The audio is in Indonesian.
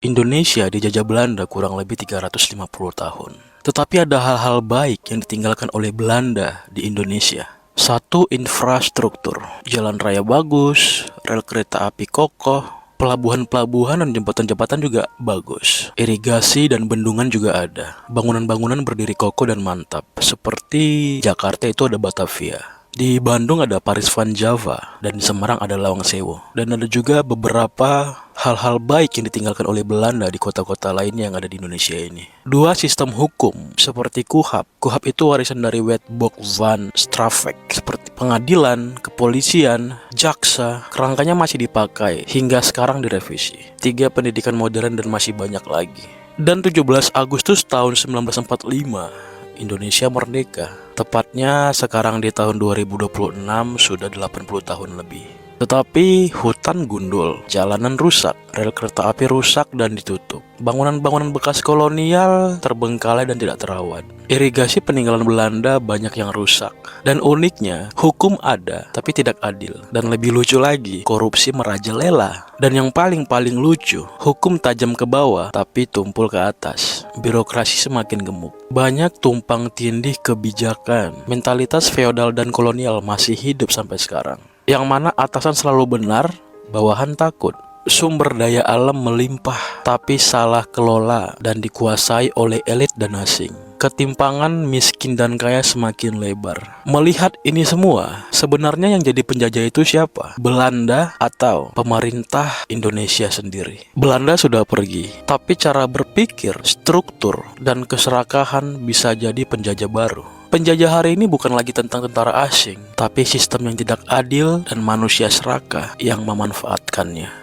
Indonesia dijajah Belanda kurang lebih 350 tahun. Tetapi ada hal-hal baik yang ditinggalkan oleh Belanda di Indonesia. Satu, infrastruktur. Jalan raya bagus, rel kereta api kokoh, pelabuhan-pelabuhan dan jembatan-jembatan juga bagus. Irigasi dan bendungan juga ada. Bangunan-bangunan berdiri kokoh dan mantap. Seperti Jakarta itu ada Batavia. Di Bandung ada Paris Van Java, dan di Semarang ada Lawang Sewu. Dan ada juga beberapa hal-hal baik yang ditinggalkan oleh Belanda di kota-kota lainnya yang ada di Indonesia ini. Dua, sistem hukum seperti KUHAP. KUHAP itu warisan dari Witbooi van Stravek, seperti pengadilan, kepolisian, jaksa. Kerangkanya masih dipakai hingga sekarang direvisi. Tiga, pendidikan modern dan masih banyak lagi. Dan 17 Agustus tahun 1945 Indonesia merdeka. Tepatnya sekarang di tahun 2026 sudah 80 tahun lebih. Tetapi hutan gundul, jalanan rusak, rel kereta api rusak dan ditutup. Bangunan-bangunan bekas kolonial terbengkalai dan tidak terawat. Irigasi peninggalan Belanda banyak yang rusak. Dan uniknya, hukum ada tapi tidak adil. Dan lebih lucu lagi, korupsi merajalela. Dan yang paling lucu, hukum tajam ke bawah tapi tumpul ke atas. Birokrasi semakin gemuk. Banyak tumpang tindih kebijakan. Mentalitas feodal dan kolonial masih hidup sampai sekarang. Yang mana atasan selalu benar, bawahan takut. Sumber daya alam melimpah, tapi salah kelola dan dikuasai oleh elit dan asing. Ketimpangan miskin dan kaya semakin lebar. Melihat ini semua, sebenarnya yang jadi penjajah itu siapa? Belanda atau pemerintah Indonesia sendiri? Belanda sudah pergi, tapi cara berpikir, struktur, dan keserakahan bisa jadi penjajah baru. Penjajah hari ini bukan lagi tentang tentara asing, tapi sistem yang tidak adil dan manusia serakah yang memanfaatkannya.